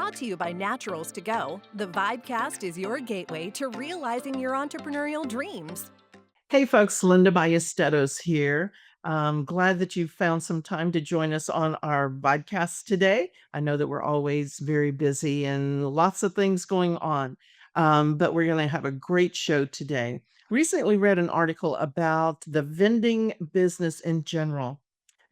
Brought to you by Naturals To Go, the VIBECast is your gateway to realizing your entrepreneurial dreams. Hey folks, Linda Ballesteros here. Glad that you found some time to join us on our podcast today. I know that we're always very busy and lots of things going on, but we're going to have a great show today. Recently read an article about the vending business in general.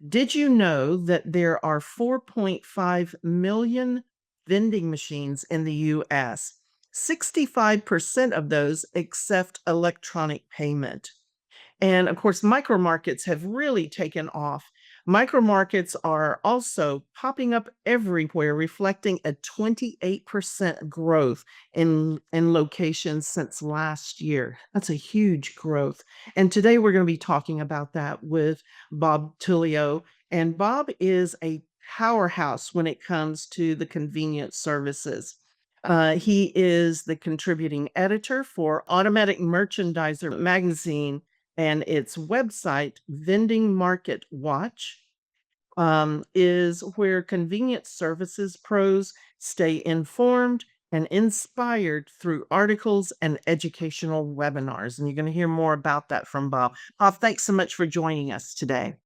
Did you know that there are 4.5 million vending machines in the US? 65% of those accept electronic payment. And of course, micro markets have really taken off. Micro markets are also popping up everywhere, reflecting a 28% growth in locations since last year. That's a huge growth. And today we're going to be talking about that with Bob Tullio. And Bob is a powerhouse when it comes to the convenience services. He is the contributing editor for Automatic Merchandiser magazine and its website, Vending Market Watch, is where convenience services pros stay informed and inspired through articles and educational webinars. And you're going to hear more about that from Bob. Bob, thanks so much for joining us today.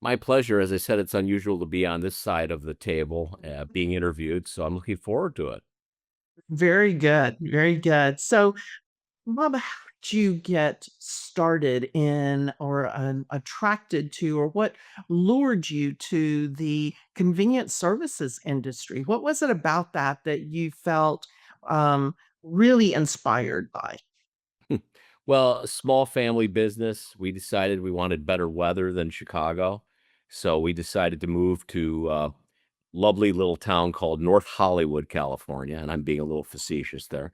My pleasure. As I said, it's unusual to be on this side of the table being interviewed, so I'm looking forward to it. Very good. Very good. So, Bob, how did you get started in or attracted to, or what lured you to the convenience services industry? What was it about that that you felt really inspired by? Well, a small family business, we decided we wanted better weather than Chicago. So we decided to move to a lovely little town called North Hollywood, California. And I'm being a little facetious there.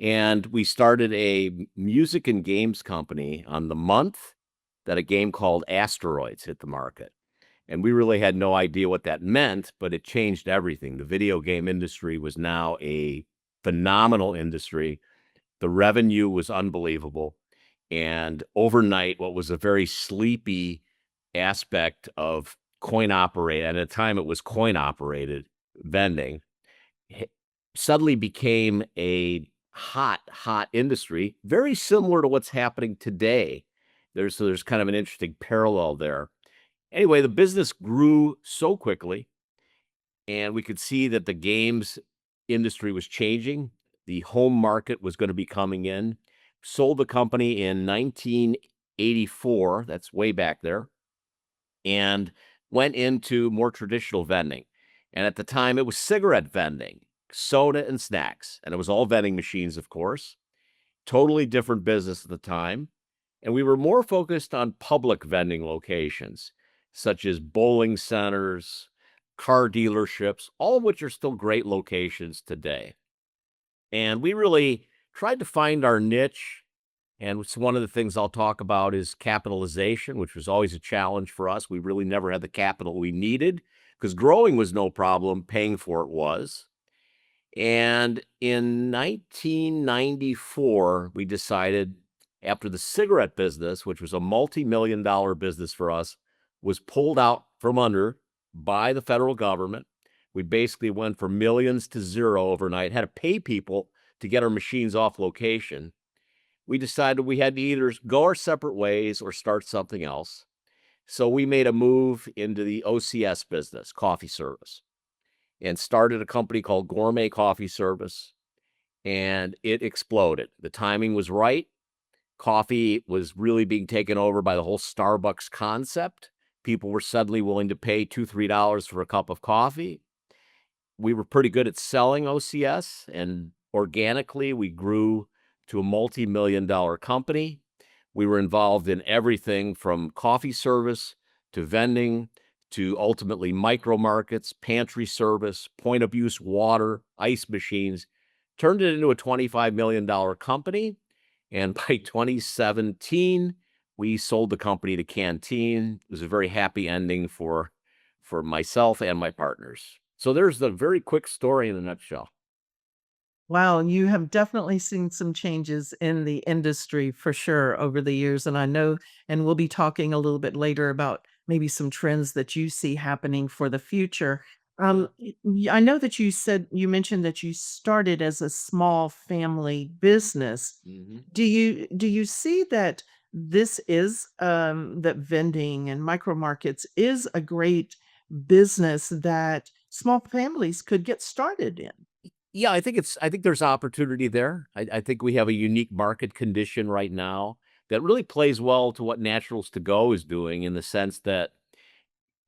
And we started a music and games company on the month that a game called Asteroids hit the market. And we really had no idea what that meant, but it changed everything. The video game industry was now a phenomenal industry. The revenue was unbelievable. And overnight, what was a very sleepy aspect of coin operated, at a time it was coin operated vending, h- suddenly became a hot industry, very similar to what's happening today. There's kind of an interesting parallel there. Anyway, the business grew so quickly, and we could see that the games industry was changing. The home market was going to be coming in. Sold the company in 1984. That's way back there, and went into more traditional vending. And at the time, it was cigarette vending, soda and snacks, and it was all vending machines, of course. Totally different business at the time. And we were more focused on public vending locations, such as bowling centers, car dealerships, all of which are still great locations today. And we really tried to find our niche. And it's one of the things I'll talk about is capitalization, which was always a challenge for us. We really never had the capital we needed because growing was no problem, paying for it was. And in 1994, we decided, after the cigarette business, which was a multi-million-dollar business for us, was pulled out from under by the federal government. We basically went from millions to zero overnight, had to pay people to get our machines off location. We decided we had to either go our separate ways or start something else. So we made a move into the OCS business, coffee service, and started a company called Gourmet Coffee Service, and it exploded. The timing was right. Coffee was really being taken over by the whole Starbucks concept. People were suddenly willing to pay $2, $3 for a cup of coffee. We were pretty good at selling OCS, and organically we grew to a multi-million-dollar company. We were involved in everything from coffee service to vending to ultimately micro markets, pantry service, point of use water, ice machines, turned it into a $25 million company. And by 2017, we sold the company to Canteen. It was a very happy ending for myself and my partners. So there's the very quick story in a nutshell. Wow, you have definitely seen some changes in the industry for sure over the years. And I know, and we'll be talking a little bit later about maybe some trends that you see happening for the future. I know that you mentioned that you started as a small family business. Mhm. Do you see that this is, that vending and micro markets is a great business that small families could get started in? Yeah, I think there's opportunity there. I think we have a unique market condition right now that really plays well to what Naturals to Go is doing in the sense that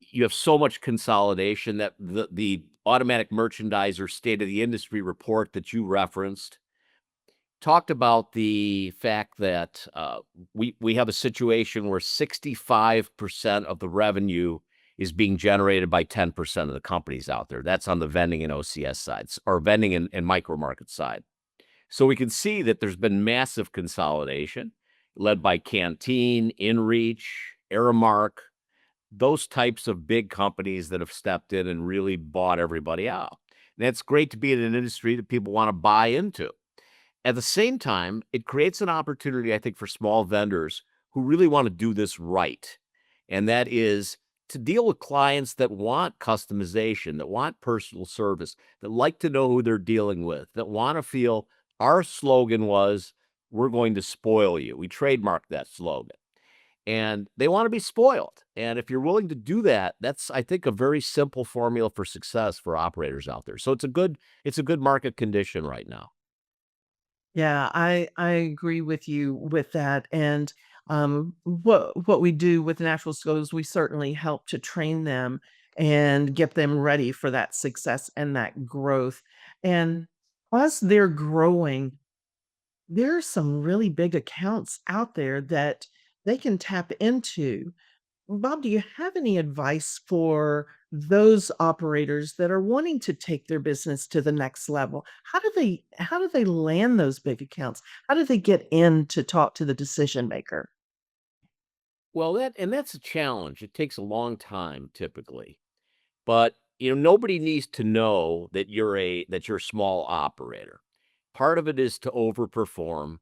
you have so much consolidation that the automatic merchandiser state of the industry report that you referenced talked about the fact that we have a situation where 65% of the revenue is being generated by 10% of the companies out there. That's on the vending and OCS sides, or vending and micro market side. So we can see that there's been massive consolidation led by Canteen, InReach, Aramark, those types of big companies that have stepped in and really bought everybody out. And it's great to be in an industry that people want to buy into. At the same time, it creates an opportunity, I think, for small vendors who really want to do this right. And that is to deal with clients that want customization, that want personal service, that like to know who they're dealing with, that want to feel our slogan was, we're going to spoil you. We trademarked that slogan. And they want to be spoiled. And if you're willing to do that, that's, I think, a very simple formula for success for operators out there. So it's a good market condition right now. Yeah, I agree with you with that, and, what we do with natural skills, we certainly help to train them and get them ready for that success and that growth, and as they're growing, there are some really big accounts out there that they can tap into. Bob, do you have any advice for those operators that are wanting to take their business to the next level? How do they land those big accounts? How do they get in to talk to the decision maker? Well, that's a challenge. It takes a long time typically. But, nobody needs to know that you're a small operator. Part of it is to overperform,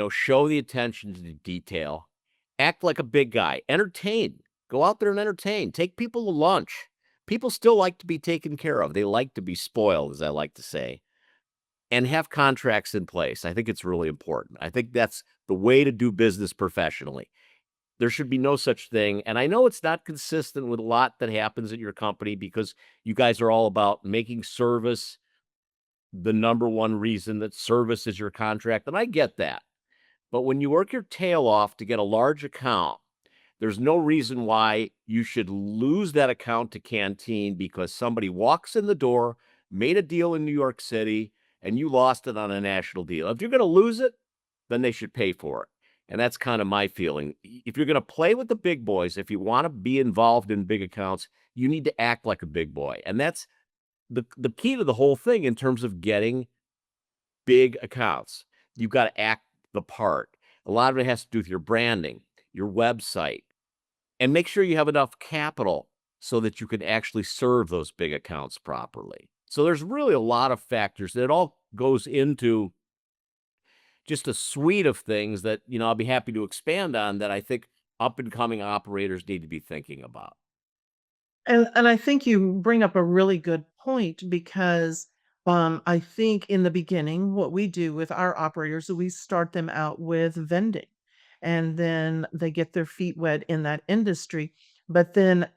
show the attention to detail, act like a big guy, entertain, go out there and entertain, take people to lunch. People still like to be taken care of. They like to be spoiled, as I like to say, and have contracts in place. I think it's really important. I think that's the way to do business professionally. There should be no such thing, and I know it's not consistent with a lot that happens at your company because you guys are all about making service the number one reason that service is your contract, and I get that. But when you work your tail off to get a large account, there's no reason why you should lose that account to Canteen because somebody walks in the door, made a deal in New York City, and you lost it on a national deal. If you're gonna lose it, then they should pay for it. And that's kind of my feeling. If you're gonna play with the big boys, if you wanna be involved in big accounts, you need to act like a big boy. And that's the key to the whole thing in terms of getting big accounts. You've got to act the part. A lot of it has to do with your branding, your website, and make sure you have enough capital so that you can actually serve those big accounts properly. So there's really a lot of factors that it all goes into just a suite of things that, I'll be happy to expand on that I think up and coming operators need to be thinking about. And I think you bring up a really good point because, I think in the beginning, what we do with our operators, we start them out with vending, and then they get their feet wet in that industry. But then,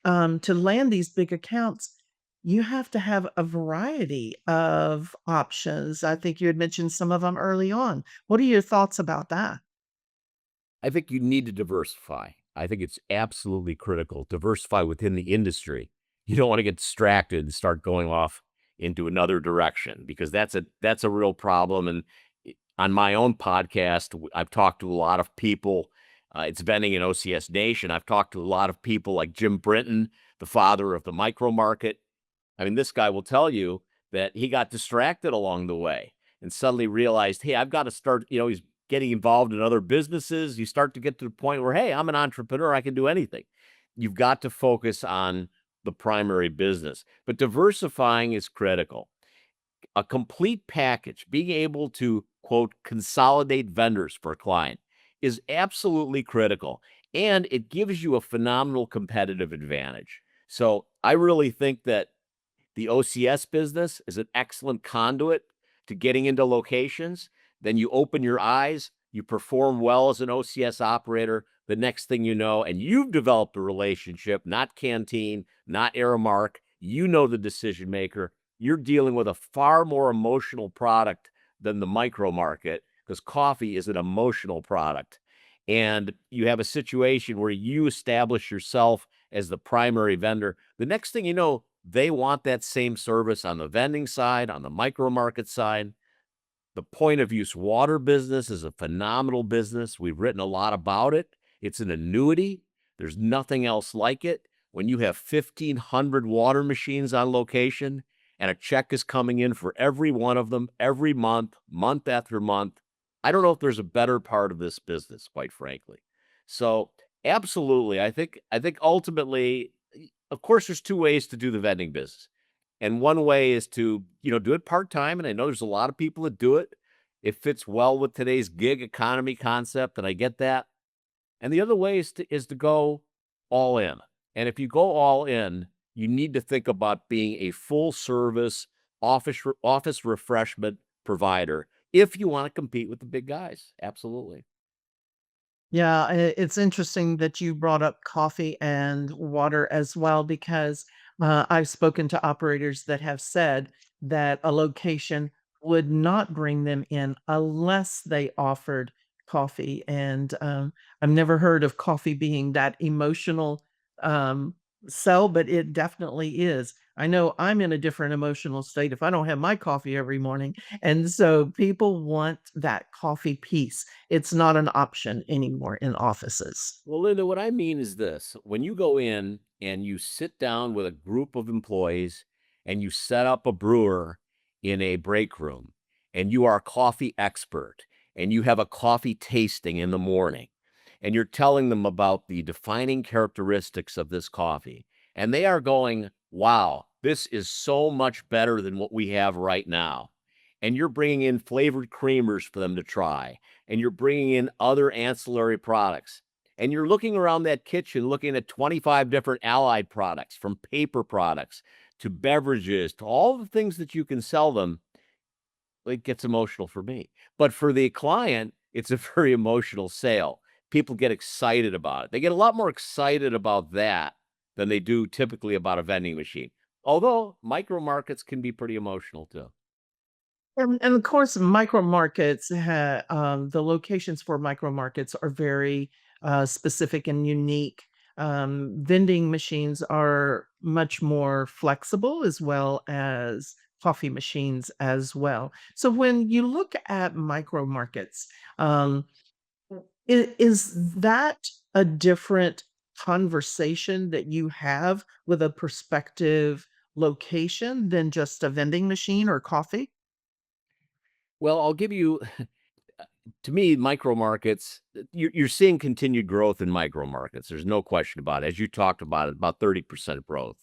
to land these big accounts, you have to have a variety of options. I think you had mentioned some of them early on. What are your thoughts about that? I think you need to diversify. I think it's absolutely critical. Diversify within the industry. You don't want to get distracted and start going off into another direction because that's a real problem. And on my own podcast, I've talked to a lot of people. It's Vending in OCS Nation. I've talked to a lot of people like Jim Brinton, the father of the micro market. I mean, this guy will tell you that he got distracted along the way and suddenly realized, hey, I've got to start, he's getting involved in other businesses. You start to get to the point where, hey, I'm an entrepreneur. I can do anything. You've got to focus on the primary business, but diversifying is critical. A complete package, being able to, quote, consolidate vendors for a client is absolutely critical. And it gives you a phenomenal competitive advantage. So I really think that The OCS business is an excellent conduit to getting into locations. Then you open your eyes, you perform well as an OCS operator. The next thing you know, and you've developed a relationship, not Canteen, not Aramark. You know the decision maker. You're dealing with a far more emotional product than the micro market because coffee is an emotional product. And you have a situation where you establish yourself as the primary vendor. The next thing you know, they want that same service on the vending side, on the micro market side. The point of use water business is a phenomenal business. We've written a lot about it. It's an annuity. There's nothing else like it. When you have 1,500 water machines on location and a check is coming in for every one of them every month, month after month, I don't know if there's a better part of this business, quite frankly. So, absolutely, I think ultimately, of course, there's two ways to do the vending business. And one way is to, do it part-time, and I know there's a lot of people that do it. It fits well with today's gig economy concept, and I get that. And the other way is to go all in. And if you go all in, you need to think about being a full service office refreshment provider if you want to compete with the big guys. Absolutely. Yeah, it's interesting that you brought up coffee and water as well because I've spoken to operators that have said that a location would not bring them in unless they offered coffee. And I've never heard of coffee being that emotional um, sell, but it definitely is. I know I'm in a different emotional state if I don't have my coffee every morning. And so people want that coffee piece. It's not an option anymore in offices. Well, Linda, what I mean is this. When you go in and you sit down with a group of employees and you set up a brewer in a break room and you are a coffee expert and you have a coffee tasting in the morning and you're telling them about the defining characteristics of this coffee, and they are going, wow, this is so much better than what we have right now. And you're bringing in flavored creamers for them to try, and you're bringing in other ancillary products. And you're looking around that kitchen, looking at 25 different allied products, from paper products to beverages to all the things that you can sell them. It gets emotional for me. But for the client, it's a very emotional sale. People get excited about it. They get a lot more excited about that than they do typically about a vending machine. Although micro markets can be pretty emotional too. And of course, micro markets, the locations for micro markets are very specific and unique. Vending machines are much more flexible as well as coffee machines as well. So when you look at micro markets, um, is that a different conversation that you have with a prospective location than just a vending machine or coffee? Well, I'll give you to me, micro markets, you're seeing continued growth in micro markets. There's no question about it. As you talked about it, about 30% growth.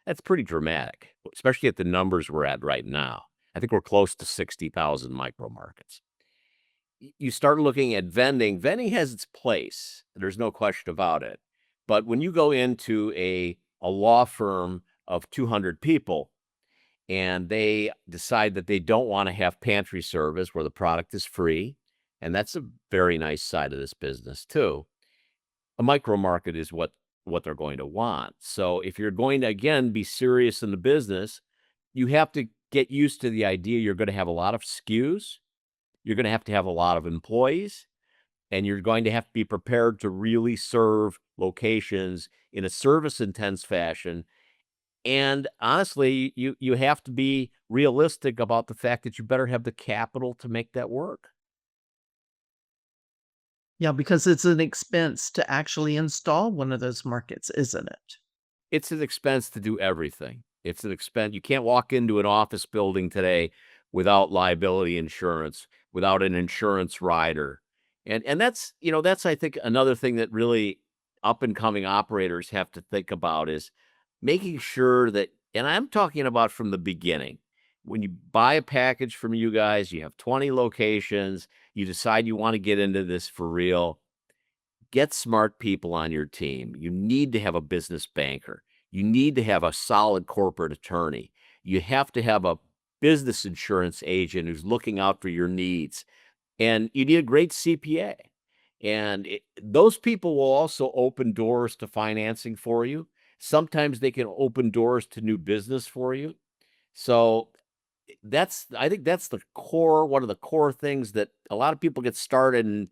That's pretty dramatic, especially at the numbers we're at right now. I think we're close to 60,000 micro markets. You start looking at vending. Vending has its place. There's no question about it. But when you go into a law firm of 200 people and they decide that they don't want to have pantry service where the product is free, and that's a very nice side of this business too. A micro market is what they're going to want. So if you're going to again be serious in the business, you have to get used to the idea you're going to have a lot of SKUs, you're going to have a lot of employees, and you're going to have to be prepared to really serve locations in a service intense fashion. And honestly, you have to be realistic about the fact that you better have the capital to make that work. Yeah, because it's an expense to actually install one of those markets, isn't it? It's an expense to do everything. It's an expense. You can't walk into an office building today without liability insurance, without an insurance rider. And that's I think another thing that really up and coming operators have to think about is making sure that, and I'm talking about from the beginning. When you buy a package from you guys, you have 20 locations, you decide you want to get into this for real. Get smart people on your team. You need to have a business banker. You need to have a solid corporate attorney. You have to have a business insurance agent who's looking out for your needs, and you need a great CPA. And those people will also open doors to financing for you. Sometimes they can open doors to new business for you. So I think that's the core, one of the core things that a lot of people get started and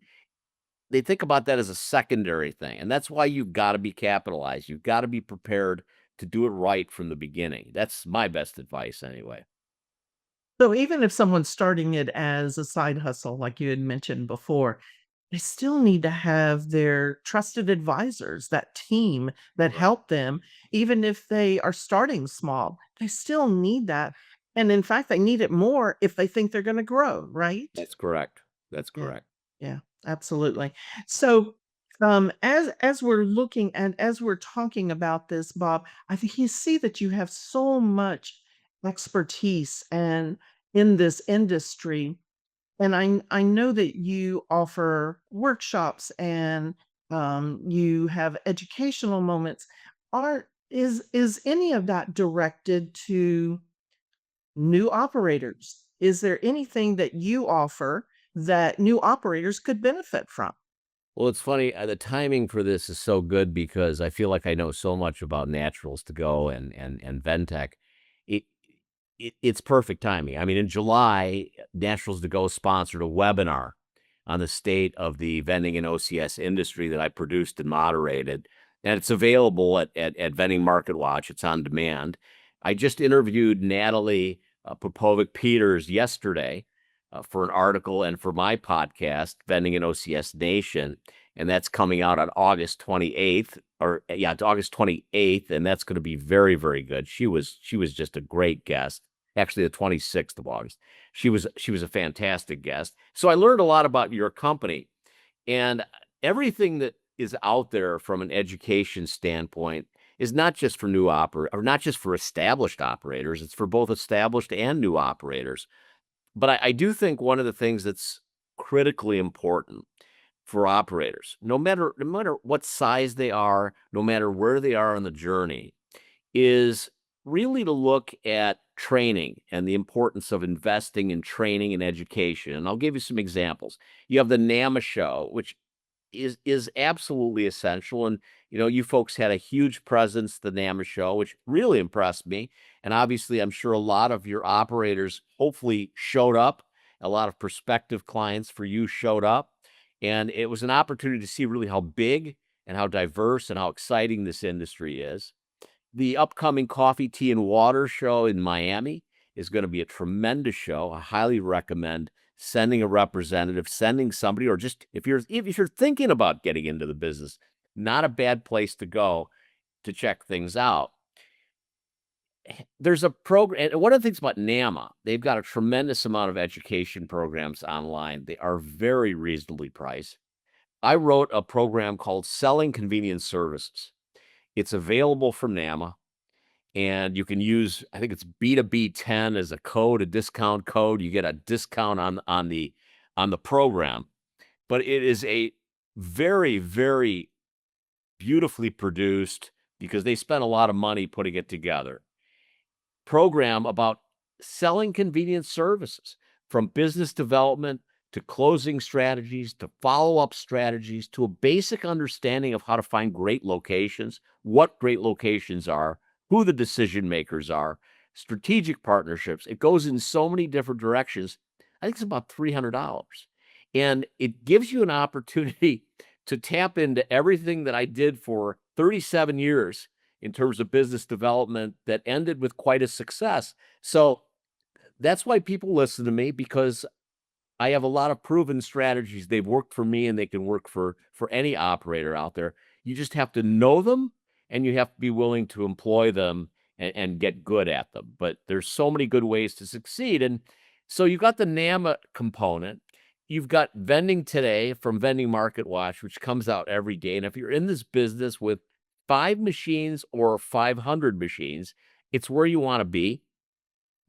they think about that as a secondary thing. And that's why you've got to be capitalized. You've got to be prepared to do it right from the beginning. That's my best advice anyway. So even if someone's starting it as a side hustle, like you had mentioned before, they still need to have their trusted advisors, that team that Right. help them, even if they are starting small. They still need that. And in fact, they need it more if they think they're going to grow, right? That's correct. That's Yeah. correct. Yeah, absolutely. So, as we're looking and as we're talking about this, Bob, I think you see that you have so much expertise and in this industry, and I know that you offer workshops and you have educational moments. Are is any of that directed to new operators? Is there anything that you offer that new operators could benefit from? Well, it's funny, the timing for this is so good because I feel like I know so much about naturals to go and Ventec. It it's perfect timing. I mean, in July, Naturals to Go sponsored a webinar on the state of the vending and OCS industry that I produced and moderated, and it's available at Vending Market Watch. It's on demand. I just interviewed Natalie Popovic Peters yesterday for an article and for my podcast, Vending and OCS Nation, and that's coming out on August 28th, or yeah, it's August 28th, and that's going to be very, very good. She was just a great guest. Actually, the 26th of August. She was a fantastic guest. So I learned a lot about your company, and everything that is out there from an education standpoint is not just for or not just for established operators. It's for both established and new operators. But I do think one of the things that's critically important for operators, no matter what size they are, no matter where they are on the journey, is really to look at training and the importance of investing in training and education. And I'll give you some examples. You have the NAMA show, which is absolutely essential. And you folks had a huge presence at the NAMA show, which really impressed me. And obviously, I'm sure a lot of your operators hopefully showed up. A lot of prospective clients for you showed up, and it was an opportunity to see really how big and how diverse and how exciting this industry is. The upcoming Coffee, Tea, and Water show in Miami is going to be a tremendous show. I highly recommend sending a representative, sending somebody, or just if you're thinking about getting into the business, not a bad place to go to check things out. There's a program, and one of the things about NAMA, they've got a tremendous amount of education programs online. They are very reasonably priced. I wrote a program called Selling Convenience Services. It's available from NAMA. And you can use, I think it's B2B10 as a code, a discount code. You get a discount on the program. But it is a very, very beautifully produced, because they spent a lot of money putting it together, program about selling convenience services, from business development to closing strategies to follow-up strategies to a basic understanding of how to find great locations, what great locations are, who the decision makers are, strategic partnerships. It goes in so many different directions. I think it's about $300. And it gives you an opportunity to tap into everything that I did for 37 years in terms of business development that ended with quite a success. So that's why people listen to me, because I have a lot of proven strategies. They've worked for me and they can work for any operator out there. You just have to know them, and you have to be willing to employ them and get good at them. But there's so many good ways to succeed. And so you've got the NAMA component. You've got Vending Today from Vending Market Watch, which comes out every day. And if you're in this business with 5 machines or 500 machines, it's where you want to be,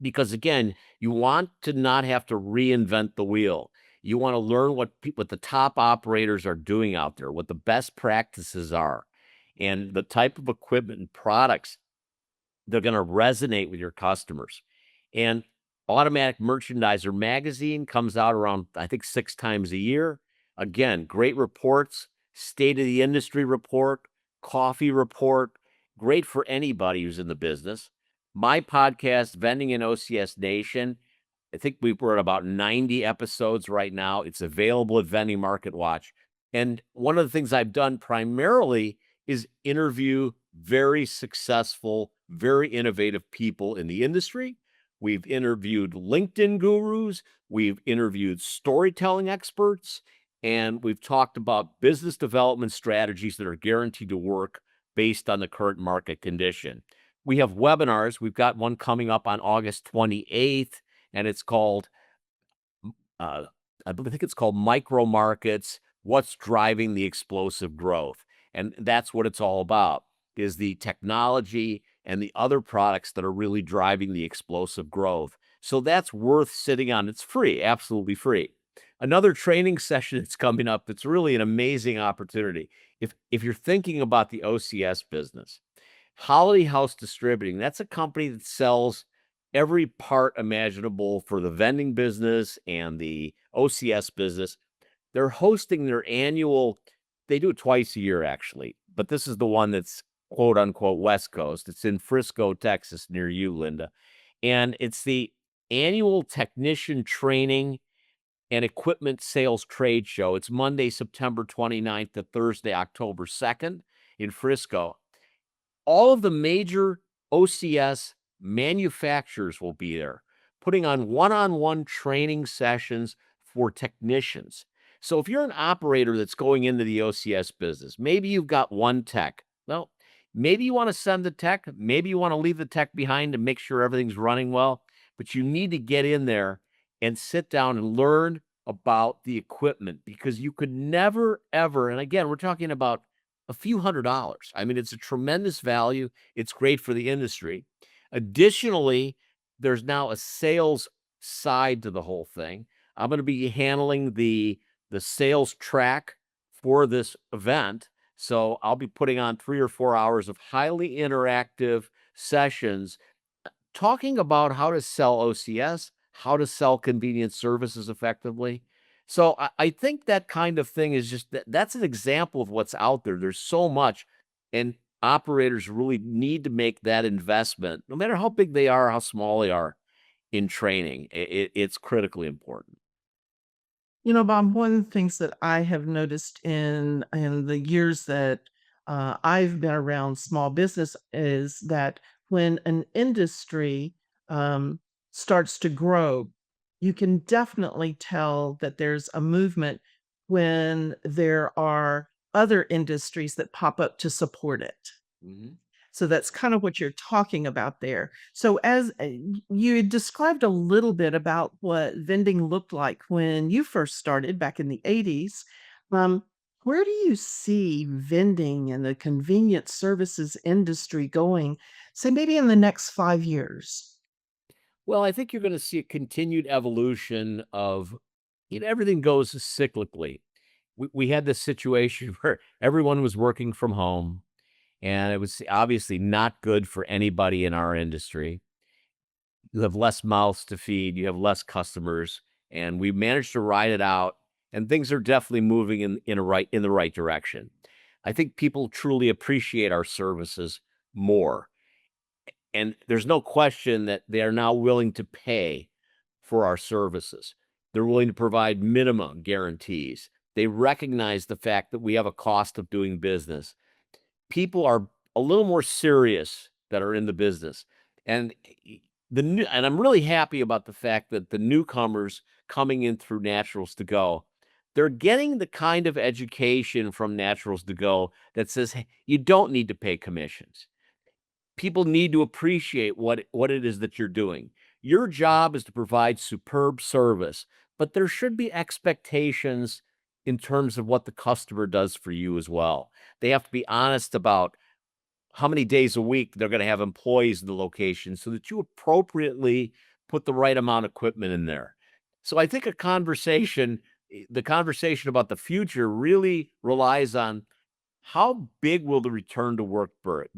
because again, you want to not have to reinvent the wheel. You want to learn what the top operators are doing out there, what the best practices are, and the type of equipment and products They're going to resonate with your customers. And Automatic Merchandiser magazine comes out around, I think, 6 times a year. Again, great reports, state of the industry report, coffee report, great for anybody who's in the business. My podcast, Vending in OCS Nation, I think we're at about 90 episodes right now. It's available at Vending Market Watch. And one of the things I've done primarily is interview very successful, very innovative people in the industry. We've interviewed LinkedIn gurus, we've interviewed storytelling experts, and we've talked about business development strategies that are guaranteed to work based on the current market condition. We have webinars. We've got one coming up on August 28th, and it's called uh, think it's called Micro Markets, What's Driving the Explosive Growth. And that's what it's all about, is the technology and the other products that are really driving the explosive growth. So that's worth sitting on. It's free, absolutely free. Another training session that's coming up that's really an amazing opportunity. If you're thinking about the OCS business, Holiday House Distributing, that's a company that sells every part imaginable for the vending business and the OCS business. They're hosting their annual, they do it twice a year actually, but this is the one that's quote unquote West Coast. It's in Frisco, Texas, near you, Linda. And it's the annual technician training and equipment sales trade show. It's Monday, September 29th to Thursday, October 2nd in Frisco. All of the major OCS manufacturers will be there, putting on one-on-one training sessions for technicians. So if you're an operator that's going into the OCS business, maybe you've got one tech. Well, maybe you want to send the tech, maybe you want to leave the tech behind to make sure everything's running well, but you need to get in there and sit down and learn about the equipment, because you could never, ever, and again, we're talking about a few $100s. I mean, it's a tremendous value. It's great for the industry. Additionally, there's now a sales side to the whole thing. I'm going to be handling the sales track for this event. So I'll be putting on 3 or 4 hours of highly interactive sessions talking about how to sell OCS, how to sell convenience services effectively. So I think that kind of thing is just that's an example of what's out there. There's so much, and operators really need to make that investment, no matter how big they are, how small they are, in training. It's critically important. Bob, one of the things that I have noticed in the years that I've been around small business is that when an industry starts to grow, you can definitely tell that there's a movement when there are other industries that pop up to support it. Mhm. So that's kind of what you're talking about there. So as you described a little bit about what vending looked like when you first started back in the 80s, um, where do you see vending and the convenience services industry going, say maybe in the next 5 years? Well, I think you're going to see a continued evolution of, everything goes cyclically. We had this situation where everyone was working from home, and it was obviously not good for anybody in our industry. You have less mouths to feed, you have less customers, and we managed to ride it out, and things are definitely moving in the right direction. I think people truly appreciate our services more. And there's no question that they are now willing to pay for our services. They're willing to provide minimum guarantees. They recognize the fact that we have a cost of doing business. People are a little more serious that are in the business. And and I'm really happy about the fact that the newcomers coming in through Naturals to Go, they're getting the kind of education from Naturals to Go that says, hey, you don't need to pay commissions. People need to appreciate what it is that you're doing. Your job is to provide superb service, but there should be expectations in terms of what the customer does for you as well. They have to be honest about how many days a week they're going to have employees in the location so that you appropriately put the right amount of equipment in there. So I think the conversation about the future really relies on How big will the return to work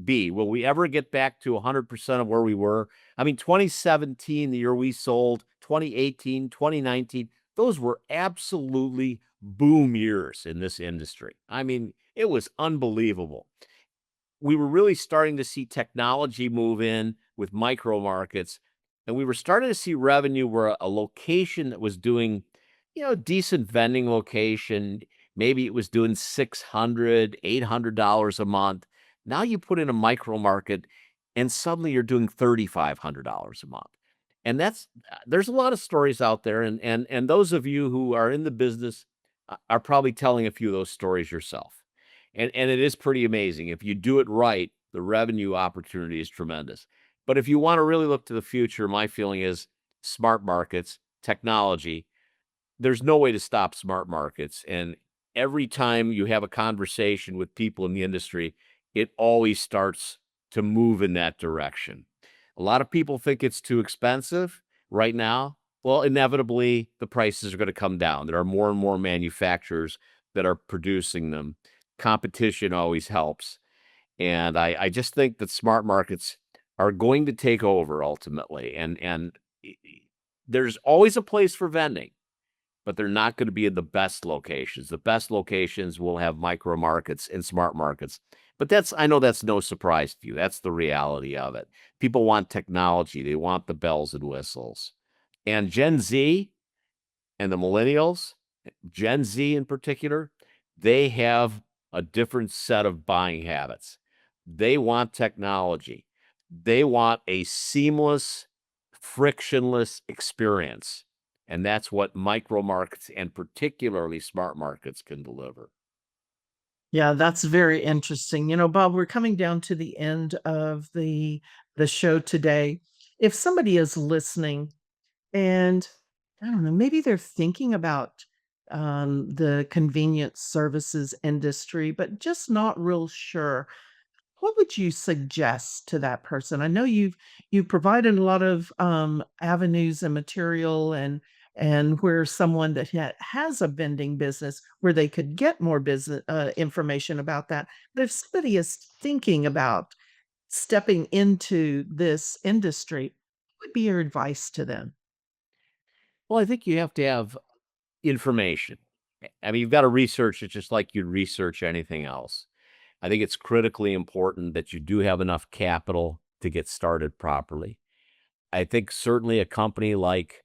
be? Will we ever get back to 100% of where we were? I mean, 2017, the year we sold, 2018, 2019, those were absolutely boom years in this industry. I mean, it was unbelievable. We were really starting to see technology move in with micro markets, and we were starting to see revenue where a location that was doing, decent vending location, maybe it was doing 600, $800 a month. Now you put in a micro market and suddenly you're doing $3,500 a month. And there's a lot of stories out there, and those of you who are in the business are probably telling a few of those stories yourself. And it is pretty amazing. If you do it right, the revenue opportunity is tremendous. But if you want to really look to the future, my feeling is smart markets, technology, there's no way to stop smart markets. And every time you have a conversation with people in the industry, it always starts to move in that direction. A lot of people think it's too expensive right now. Well, inevitably, the prices are going to come down. There are more and more manufacturers that are producing them. Competition always helps. And I just think that smart markets are going to take over ultimately. There's always a place for vending, but they're not going to be in the best locations. The best locations will have micro markets and smart markets. But I know that's no surprise to you. That's the reality of it. People want technology. They want the bells and whistles. And Gen Z and the millennials, Gen Z in particular, they have a different set of buying habits. They want technology. They want a seamless, frictionless experience. And that's what micro markets and particularly smart markets can deliver. Yeah, that's very interesting. Bob, we're coming down to the end of the show today. If somebody is listening and I don't know, maybe they're thinking about the convenience services industry, but just not real sure. What would you suggest to that person? I know you've provided a lot of avenues and material and where someone that has a vending business where they could get more business information about that. But if somebody is thinking about stepping into this industry, what would be your advice to them? Well, I think you have to have information. I mean, you've got to research it just like you'd research anything else. I think it's critically important that you do have enough capital to get started properly. I think certainly a company like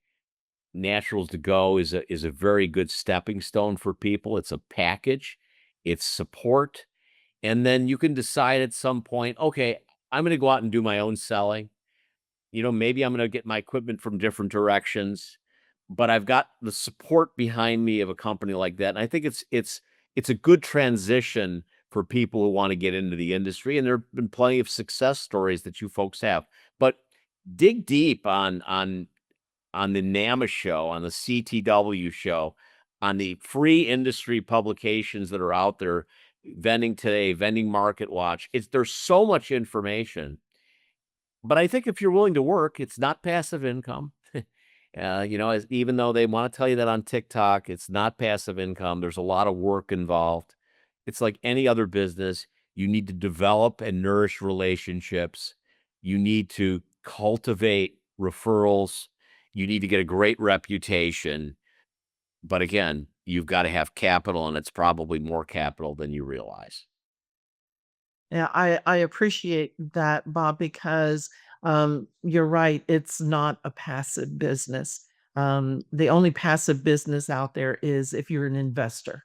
Naturals to Go is a very good stepping stone for people. It's a package, it's support, and then you can decide at some point, okay, I'm going to go out and do my own selling. Maybe I'm going to get my equipment from different directions, but I've got the support behind me of a company like that. And I think it's a good transition for people who want to get into the industry. And there have been plenty of success stories that you folks have. But dig deep on the NAMA show, on the CTW show, on the free industry publications that are out there, Vending Today, Vending Market Watch. There's so much information. But I think if you're willing to work, it's not passive income. Even though they want to tell you that on TikTok, it's not passive income. There's a lot of work involved. It's like any other business. You need to develop and nourish relationships. You need to cultivate referrals. You need to get a great reputation. But again, you've got to have capital, and it's probably more capital than you realize. Yeah, I appreciate that, Bob, because you're right. It's not a passive business. The only passive business out there is if you're an investor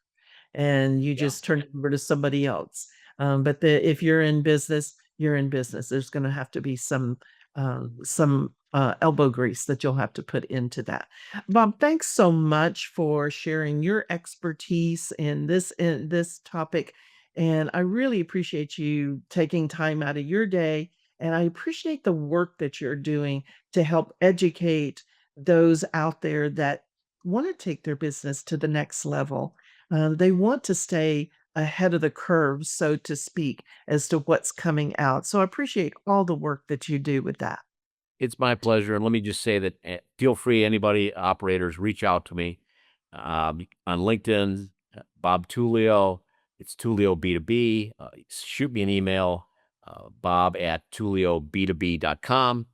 and you Yeah. just turn it over to somebody else. But if you're in business, you're in business. There's going to have to be some elbow grease that you'll have to put into that. Bob, thanks so much for sharing your expertise in this topic, and I really appreciate you taking time out of your day. And I appreciate the work that you're doing to help educate those out there that want to take their business to the next level. They want to stay ahead of the curve, so to speak, as to what's coming out. So I appreciate all the work that you do with that. It's my pleasure. And let me just say that feel free, anybody, operators, reach out to me on LinkedIn, Bob Tullio. It's Tullio B2B. Shoot me an email, bob@tulliob2b.com,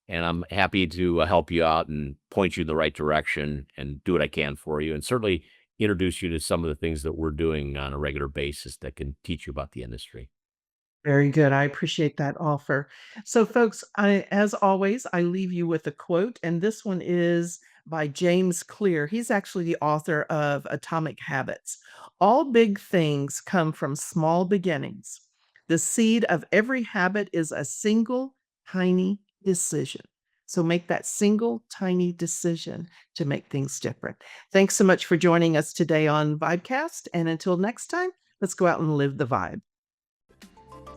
and I'm happy to help you out and point you in the right direction and do what I can for you, and certainly introduce you to some of the things that we're doing on a regular basis that can teach you about the industry. Very good. I appreciate that offer. So, folks, as always, I leave you with a quote, and this one is by James Clear. He's actually the author of Atomic Habits. All big things come from small beginnings. The seed of every habit is a single tiny decision. So, make that single tiny decision to make things different. Thanks so much for joining us today on VIBECast. And until next time, let's go out and live the vibe.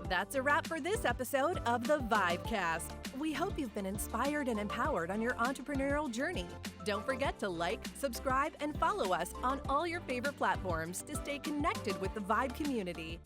That's a wrap for this episode of the VIBEcast. We hope you've been inspired and empowered on your entrepreneurial journey. Don't forget to like, subscribe, and follow us on all your favorite platforms to stay connected with the Vibe community.